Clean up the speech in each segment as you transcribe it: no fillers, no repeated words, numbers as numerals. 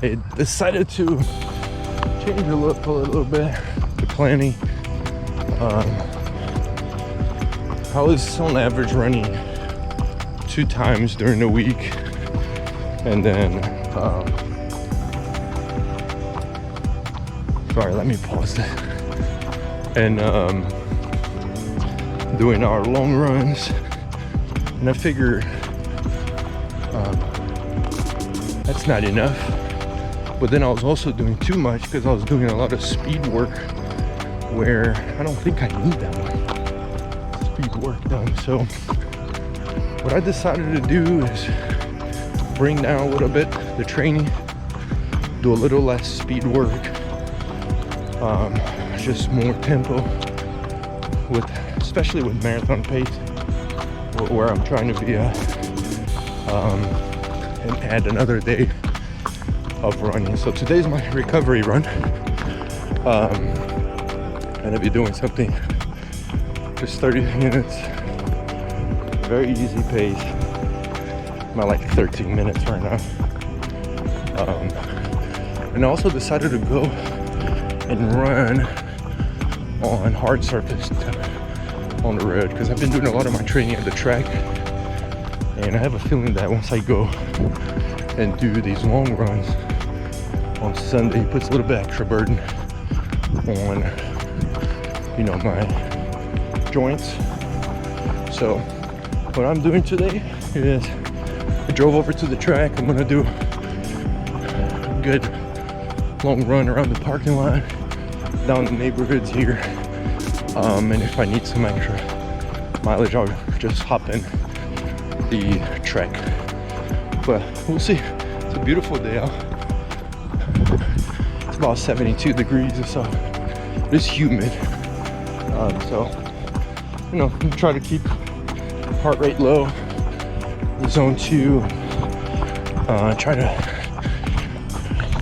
I decided to change the look a little bit, the planning. I was on average running 2 times during the week, and then sorry, let me pause that. And doing our long runs, and I figure that's not enough. But then I was also doing too much because I was doing a lot of speed work where I don't think I need that much speed work done. So what I decided to do is bring down a little bit the training, do a little less speed work, just more tempo, with especially with marathon pace, where I'm trying to be at, and add another day of running. So today's my recovery run. And I'll be doing something just 30 minutes, very easy pace. I'm at like 13 minutes right now. And I also decided to go and run on hard surface on the road, because I've been doing a lot of my training at the track, and I have a feeling that once I go and do these long runs on Sunday, it puts a little bit extra burden on, you know, my joints. So what I'm doing today is I drove over to the track. I'm gonna do a good long run around the parking lot, down the neighborhoods here, and if I need some extra mileage, I'll just hop in the trek. But we'll see. It's a beautiful day out. It's about 72 degrees or so. It's humid, so you know, I'm gonna try to keep heart rate low, zone 2, try to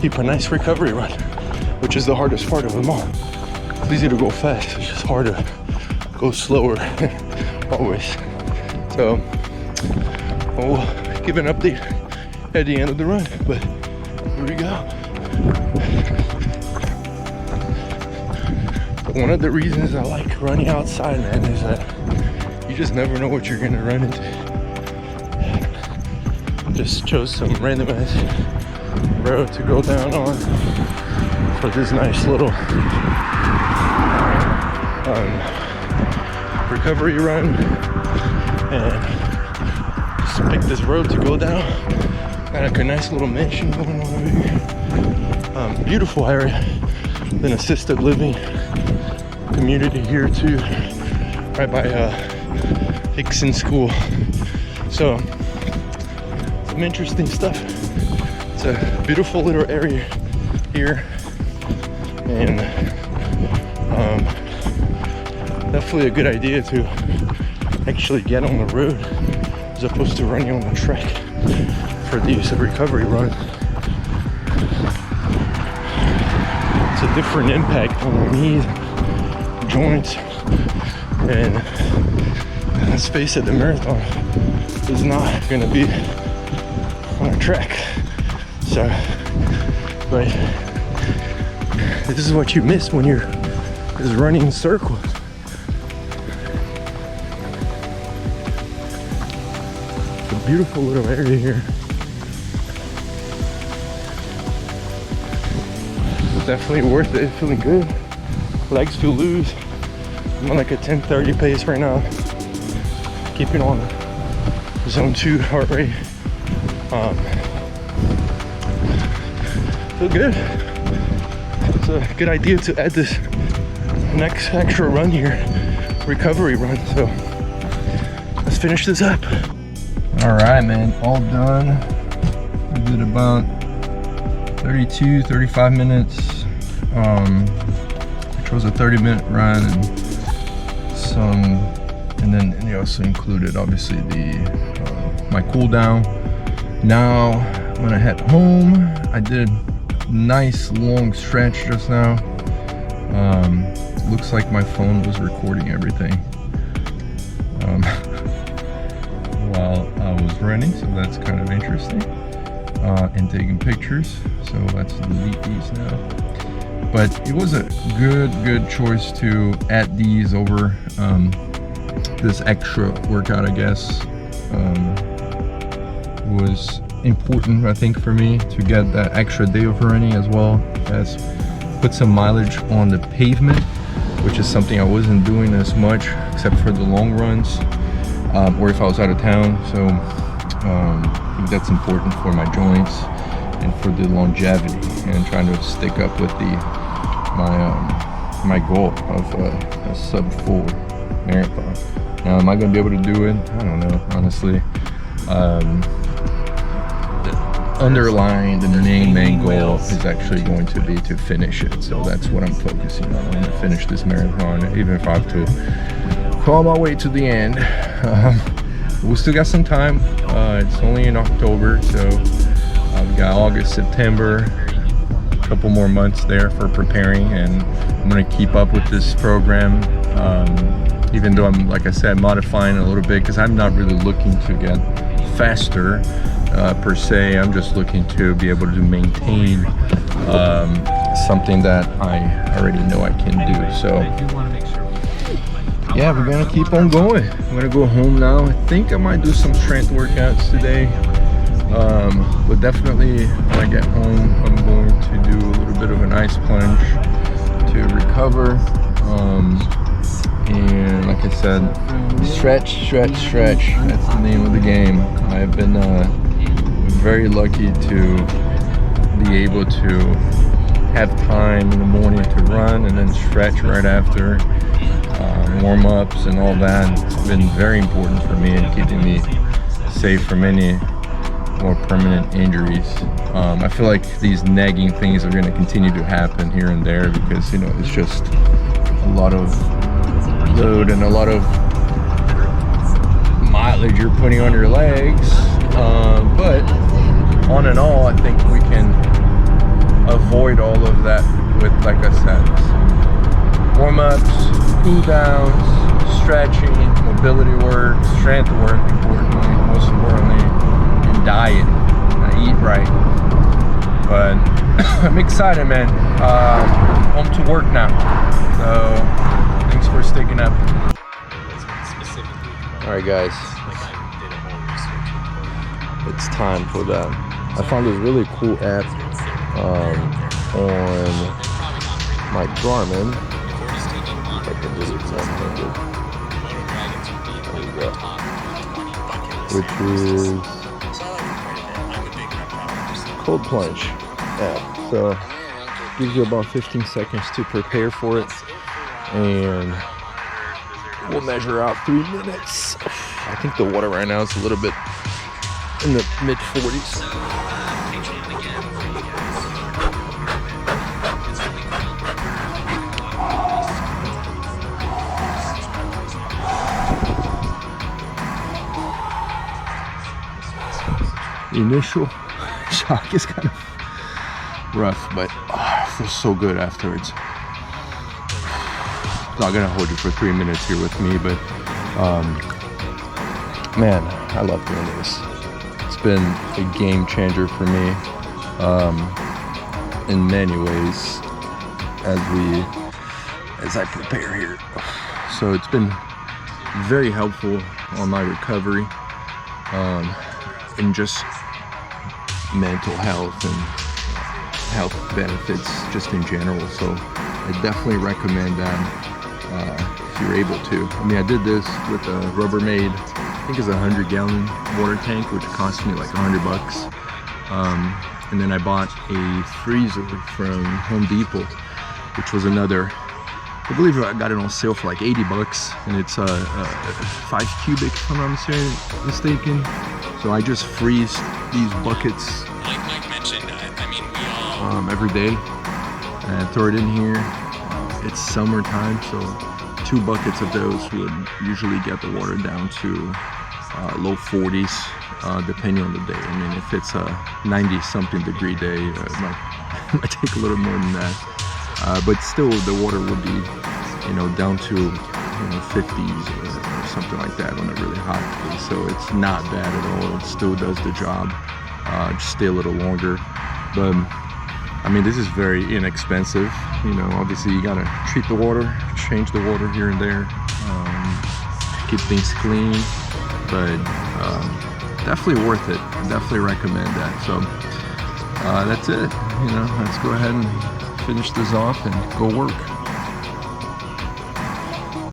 keep a nice recovery run, which is the hardest part of them all. It's easy to go fast, it's just hard to go slower always. So we'll give an update at the end of the run, but here we go. But one of the reasons I like running outside, man, is that you just never know what you're gonna run into. Just chose some random ass road to go down on for this nice little recovery run, and just picked this road to go down. Got like a nice little mansion going on over here. Beautiful area, an assisted living community here too, right by Hickson School. So some interesting stuff. It's a beautiful little area here, and definitely a good idea to actually get on the road as opposed to running on the track for these recovery runs. It's a different impact on the knees, joints, and let's face it, the marathon is not going to be on a track. So, but this is what you miss when you're just running in circles. It's a beautiful little area here. Definitely worth it, feeling good. Legs feel loose. I'm on like a 10:30 pace right now. Keeping on zone 2 heart rate. Feel good. It's a good idea to add this next extra run here, recovery run. So let's finish this up. All right, man, all done. We did about 35 minutes, which was a 30-minute run, and then they also included obviously the my cool down. Now I'm gonna head home. I did a nice long stretch just now. Looks like my phone was recording everything while I was running, so that's kind of interesting. and taking pictures. So let's delete these now. But it was a good choice to add these over this extra workout, I guess. Was important, I think, for me to get that extra day of running, as well as put some mileage on the pavement, which is something I wasn't doing as much except for the long runs, or if I was out of town. So I think that's important for my joints and for the longevity, and trying to stick up with my goal of a sub 4 marathon. Now, am I going to be able to do it? I don't know, honestly. Underlying the main goal is actually going to be to finish it. So that's what I'm focusing on. I'm going to finish this marathon, even if I have to claw my way to the end. We still got some time. It's only in October, so I've got August, September, a couple more months there for preparing, and I'm going to keep up with this program. Even though I'm, like I said, modifying a little bit, because I'm not really looking to get faster per se. I'm just looking to be able to maintain something that I already know I can do. So yeah, we're gonna keep on going. I'm gonna go home now. I think I might do some strength workouts today, but definitely when I get home, I'm going to do a little bit of an ice plunge to recover. And like I said, stretch. That's the name of the game. I've been very lucky to be able to have time in the morning to run and then stretch right after, warm-ups and all that. It's been very important for me in keeping me safe from any more permanent injuries. I feel like these nagging things are going to continue to happen here and there, because, you know, it's just a lot of load and a lot of mileage you're putting on your legs, but on and all, I think we can avoid all of that with, like I said, warm-ups, cool downs, stretching, mobility work, strength work, importantly, most importantly, and diet. I eat right. But I'm excited, man. Home to work now. So thanks for sticking up. Alright guys, it's time for that. I found this really cool app on my Garmin. If I can just there you go. Which is cold plunge app. So gives you about 15 seconds to prepare for it, and we'll measure out 3 minutes. I think the water right now is a little bit in the mid 40s. The initial shock is kind of rough, but it feels so good afterwards. Not gonna hold you for 3 minutes here with me, but man, I love doing this. It's been a game changer for me in many ways as I prepare here. So it's been very helpful on my recovery, and just mental health and health benefits just in general. So I definitely recommend that if you're able to. I mean, I did this with a Rubbermaid, I think it's a 100-gallon water tank, which cost me like $100. And then I bought a freezer from Home Depot, which was another, I believe I got it on sale for like $80, and it's 5 cubic if I'm not mistaken. So I just freeze these buckets like Mike mentioned. Every day and throw it in here. It's summertime, so 2 buckets of those would usually get the water down to low 40s, depending on the day. I mean, if it's a 90-something degree day, it might take a little more than that. But still, the water would be, down to 50s or something like that on a really hot day. So it's not bad at all. It still does the job. just stay a little longer. But I mean, this is very inexpensive. You know, obviously you gotta treat the water, change the water here and there, keep things clean, but definitely worth it. Definitely recommend that. So that's it. You know, let's go ahead and finish this off and go work.